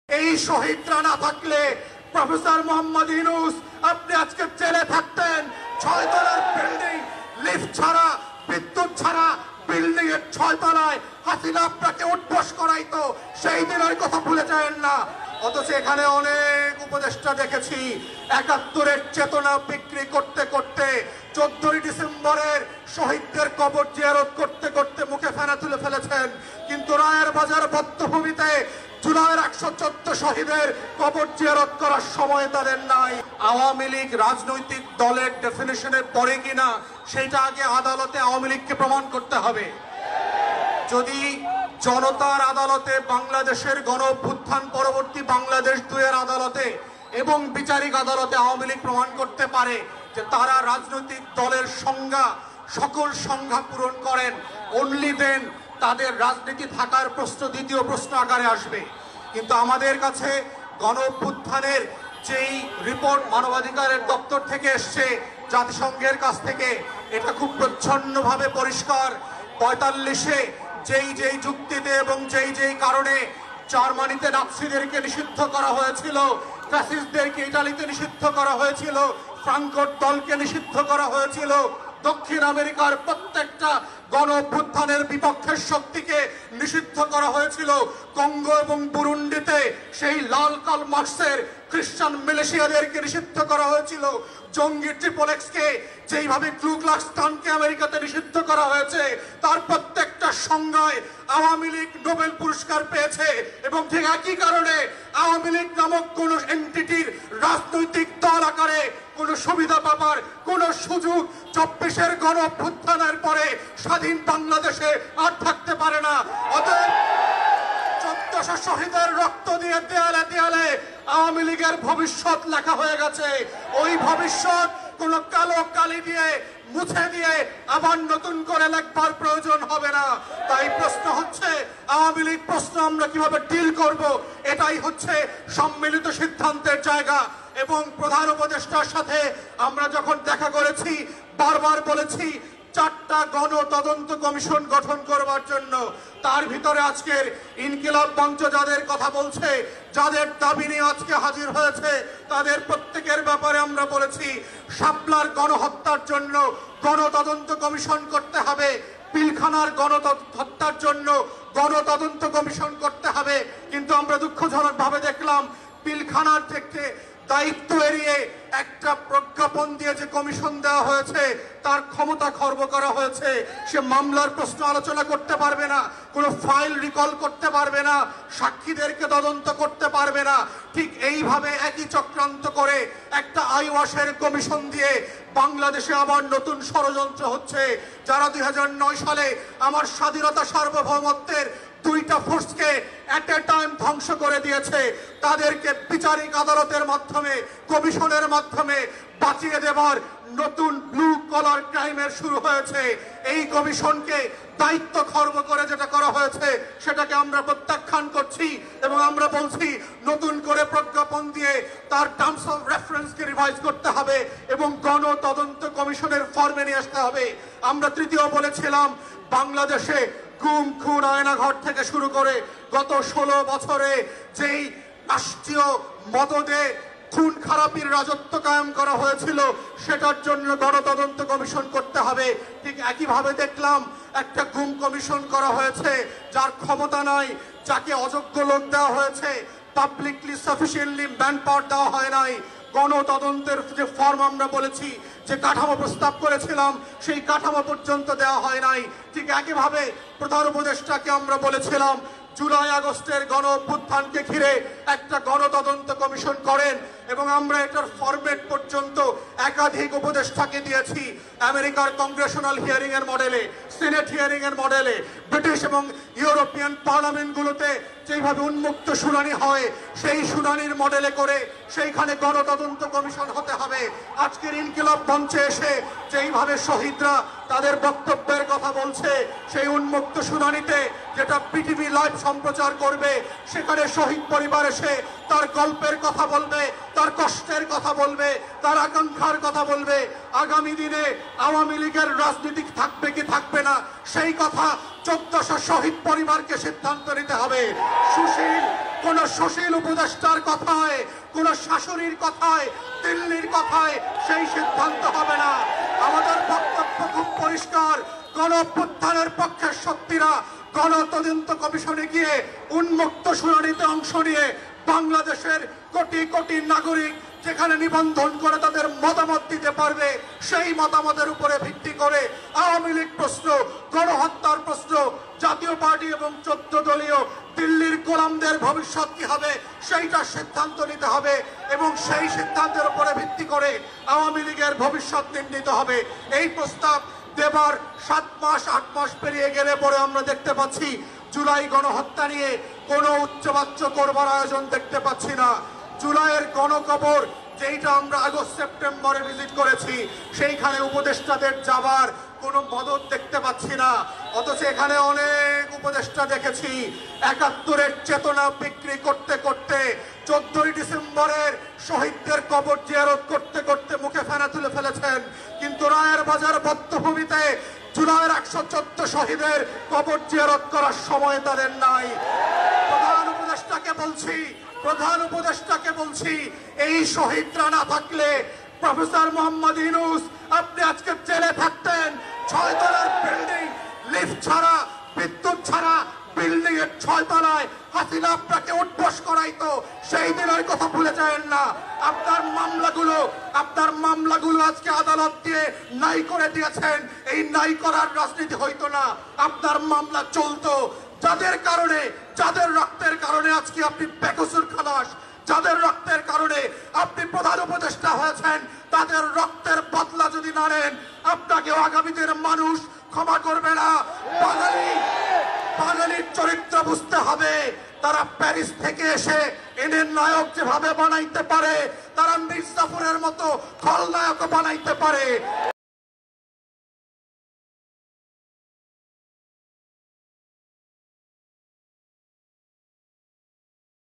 এই শহীদরা না থাকলে প্রফেসর মোহাম্মদ ইউনূস আপনি আজকে জেলে থাকতেন। 6 তলার বিল্ডিং, লিফট ছাড়া, বিদ্যুৎ ছাড়া বিল্ডিং এর 6 তলায় হাসিনা আপনাকে উঠবস করাইতো। সেই দিনের কথা ভুলে যাবেন না। অথচ এখানে অনেক উপদেষ্টা দেখেছি ৭১-এর চেতনা বিক্রি করতে করতে 14ই ডিসেম্বরের শহীদদের কবর জিয়ারত করতে করতে মুখে ফেনা তুলে ফেলেছেন। কিন্তু রায়ের বাজার বধ্যভূমিতে জুলাইয়ের 114 শহীদের কবর জিয়ারত করার সময় তাদের নাই। আওয়ামী লীগ রাজনৈতিক দলের ডেফিনিশনের পরে কিনা সেটা আগে আদালতে আওয়ামী লীগকে প্রমাণ করতে হবে। যদি জনতার আদালতে, বাংলাদেশের গণ অভ্যুত্থান পরবর্তী বাংলাদেশ 2-এর আদালতে এবং বিচারিক আদালতে আওয়ামী লীগ প্রমাণ করতে পারে যে তারা রাজনৈতিক দলের সংজ্ঞা, সকল সংজ্ঞা পূরণ করেন, অনলি দেন তাদের রাজনীতি থাকার প্রশ্ন দ্বিতীয় প্রশ্ন আকারে আসবে। কিন্তু আমাদের কাছে গণ অভ্যুত্থানের যেই রিপোর্ট মানবাধিকারের দপ্তর থেকে এসছে, জাতিসংঘের কাছ থেকে, এটা খুব প্রচ্ছন্নভাবে পরিষ্কার। 45-এ যেই যুক্তিতে এবং যেই কারণে জার্মানিতে নাৎসিদেরকে নিষিদ্ধ করা হয়েছিল, ফ্যাসিস্টদেরকে ইটালিতে নিষিদ্ধ করা হয়েছিল, ফ্রাঙ্কোর দলকে নিষিদ্ধ করা হয়েছিল, দক্ষিণ আমেরিকার প্রত্যেকটা গণ অভ্যুত্থানের বিপক্ষের শক্তিকে নিষিদ্ধ করা হয়েছিল। কঙ্গো এবং বুরুন্ডিতে সেই লাল কাল মার্কসের খ্রিস্টান মিলিশিয়াদেরকে নিষিদ্ধ করা হয়েছিল। জঙ্গি ট্রিপল এক্সকে যেইভাবে ক্লু ক্লাক্স ক্লানকে আমেরিকাতে নিষিদ্ধ করা হয়েছে, তার প্রত্যেকটা সংজ্ঞায় আওয়ামী লীগ নোবেল পুরস্কার পেয়েছে। এবং ঠিক একই কারণে আওয়ামী লীগ নামক কোন এন্টিটির রাজনৈতিক দল আকারে কোন সুবিধা পাবার কোন সুযোগ 24-এর গণ অভ্যুত্থানের পরে স্বাধীন বাংলাদেশে আর থাকতে পারে না। অতএব 1400 শহীদের রক্ত দিয়ে দেয়ালে দেয়ালে আওয়ামী লীগের ভবিষ্যৎ লেখা হয়ে গেছে। ওই ভবিষ্যৎ কোন কালো কালি দিয়ে মুছে দিয়ে আবার নতুন করে লেখবার প্রয়োজন হবে না। তাই প্রশ্ন হচ্ছে আওয়ামী লীগ প্রশ্ন আমরা কিভাবে ডিল করব, এটাই হচ্ছে সম্মিলিত সিদ্ধান্তের জায়গা। এবং প্রধান উপদেষ্টার সাথে আমরা যখন দেখা করেছি, বারবার বলেছি 4টা গণ তদন্ত কমিশন গঠন করবার জন্য। তার ভিতরে আজকের ইনকিলাব মঞ্চ যাদের কথা বলছে, যাদের দাবি নিয়ে আজকে হাজির হয়েছে, তাদের প্রত্যেকের ব্যাপারে আমরা বলেছি শাপলার গণহত্যার জন্য গণ তদন্ত কমিশন করতে হবে, পিলখানার গণহত্যার জন্য গণ তদন্ত কমিশন করতে হবে। কিন্তু আমরা দুঃখজনকভাবে দেখলাম পিলখানার থেকে দায়িত্ব এড়িয়ে একটা প্রজ্ঞাপন দিয়ে যে কমিশন দেওয়া হয়েছে, তার ক্ষমতা খর্ব করা হয়েছে। সে মামলার প্রশ্ন আলোচনা করতে পারবে না, কোনো ফাইল রিকল করতে পারবে না, সাক্ষীদেরকে তদন্ত করতে পারবে না। ঠিক এইভাবে একই চক্রান্ত করে একটা আইওয়াশের কমিশন দিয়ে বাংলাদেশে আবার নতুন ষড়যন্ত্র হচ্ছে। যারা 2009 সালে আমার স্বাধীনতা সার্বভৌমত্বের 2টা ফোর্সকে এট এ টাইম ধ্বংস করে দিয়েছে, তাদেরকে বিচারিক আদালতের মাধ্যমে, কমিশনের মাধ্যমে বাঁচিয়ে দেবার নতুন ব্লু কলার ক্রাইমের শুরু হয়েছে। এই কমিশনকে দায়িত্ব খর্ব করে যেটা করা হয়েছে সেটাকে আমরা প্রত্যাখ্যান করছি এবং আমরা বলছি নতুন করে প্রজ্ঞাপন দিয়ে তার টার্মস অফ রেফারেন্সকে রিভাইজ করতে হবে এবং গণ তদন্ত কমিশনের ফর্মে নিয়ে আসতে হবে। আমরা তৃতীয় বলেছিলাম বাংলাদেশে গুম, খুন, আয়নাঘর থেকে শুরু করে গত 16 বছরে যেই রাষ্ট্রীয় মদদে খুন খারাপির রাজত্ব কায়েম করা হয়েছিল, সেটার জন্য গণতদন্ত কমিশন করতে হবে। ঠিক একইভাবে দেখলাম একটা গুম কমিশন করা হয়েছে যার ক্ষমতা নাই, যাকে অযোগ্য লোক দেওয়া হয়েছে, পাবলিকলি সাফিসিয়েন্টলি ম্যান পাওয়ার দেওয়া হয় নাই। গণতদন্তের যে ফর্ম আমরা বলেছি, যে কাঠামো প্রস্তাব করেছিলাম, সেই কাঠামো পর্যন্ত দেওয়া হয় নাই। ঠিক একইভাবে প্রধান উপদেষ্টাকে আমরা বলেছিলাম জুলাই আগস্টের গণ অভ্যুত্থানকে ঘিরে একটা গণতদন্ত কমিশন করেন এবং আমরা এটার ফরম্যাট পর্যন্ত একাধিক উপদেষ্টাকে দিয়েছি। আমেরিকার কংগ্রেশনাল হিয়ারিং এর মডেলে, সিনেট হিয়ারিং এর মডেলে, ব্রিটিশ এবং ইউরোপিয়ান পার্লামেন্টগুলোতে যেভাবে উন্মুক্ত শুনানি হয়, সেই শুনানির মডেলে করে সেইখানে গণতদন্ত কমিশন হতে হবে। আজকের ইনকিলাব মঞ্চে এসে যেইভাবে শহীদরা তাদের বক্তব্যের কথা বলছে, সেই উন্মুক্ত শুনানিতে যেটা পিটিভি লাইভ সম্প্রচার করবে, সেখানে শহীদ পরিবার এসে তার গল্পের কথা বলবে, তার কষ্টের কথা বলবে, তার আকাঙ্ক্ষার কথা বলবে। আগামী দিনে আওয়ামী লীগের রাজনীতি থাকবে কি থাকবে না, সেই কথা 1400 শহীদ পরিবারকে সিদ্ধান্ত নিতে হবে। সুশীল কোন সুশীল উপদেষ্টার কথায়, কোন শাশুড়ির কথায়, দিল্লির কথায় সেই সিদ্ধান্ত হবে না। আমাদের বক্তব্য খুব পরিষ্কার। গণ অভ্যুত্থানের পক্ষের শক্তিরা গণ তদন্ত কমিশনে গিয়ে উন্মুক্ত শুনানিতে অংশ নিয়ে বাংলাদেশের কোটি কোটি নাগরিক যেখানে নিবন্ধন করে তাদের মতামত দিতে পারবে, সেই মতামতের উপরে ভিত্তি করে আওয়ামী লীগ প্রশ্ন, গণহত্যার প্রশ্ন, জাতীয় পার্টি এবং 14 দলীয় দিল্লির গোলামদের ভবিষ্যৎ কি হবে সেইটা সিদ্ধান্ত নিতে হবে এবং সেই সিদ্ধান্তের উপরে ভিত্তি করে আওয়ামী লীগের ভবিষ্যৎ নির্ণীত হবে। এই প্রস্তাব দেবার 7 মাস 8 মাস পেরিয়ে গেলে পরে আমরা দেখতে পাচ্ছি জুলাই গণহত্যা নিয়ে কোনো উচ্চবাচ্য করবার আয়োজন দেখতে পাচ্ছি না। জুলাইয়ের গণকবর যেইটা আমরা আগস্ট সেপ্টেম্বরে ভিজিট করেছি, সেইখানে উপদেষ্টাদের যাবার কোনো মদত দেখতে পাচ্ছি না। অথচ এখানে অনেক উপদেষ্টা দেখেছি 71-এর চেতনা বিক্রি করতে করতে 14ই ডিসেম্বরের শহীদদের কবর জিয়ারত করতে করতে মুখে ফেনা তুলে ফেলেছেন, কিন্তু রায়ের বাজার বধ্যভূমিতে জুলাইয়ের 114 শহীদের কবর জিয়ারত করার সময় তাদের নাই। প্রধান উপদেষ্টাকে বলছি এই শহীদরা না থাকলে প্রফেসর মোহাম্মদ ইউনূস আপনি আজকে জেলে থাকতেন। 6 তলার বিল্ডিং, লিফট ছাড়া, বিদ্যুৎ ছাড়া বিল্ডিং এর 6 তলায় হাসিনা আপনাকে উঠবস করাইতো, সেই দিনের কথা ভুলে যাবেন না। আপনার মামলাগুলো আজকে আদালত দিয়ে নাই করে দিয়েছেন। এই নাই করার রাজনীতি হইতো না, আপনার মামলা চলতো। যাদের রক্তের কারণে আজকে আপনি বেকসুর খালাস, যাদের রক্তের কারণে আপনি প্রধান উপদেষ্টা হয়েছেন, তাদের রক্তের বদলা যদি না নেন আপনাকে আগামীদের মানুষ ক্ষমা করবে না। বাঙালির চরিত্র বুঝতে হবে। তারা প্যারিস থেকে এসে এদের নায়ক যেভাবে বানাইতে পারে, তারা মির্জাফরের মতো খলনায়ক বানাইতে পারে।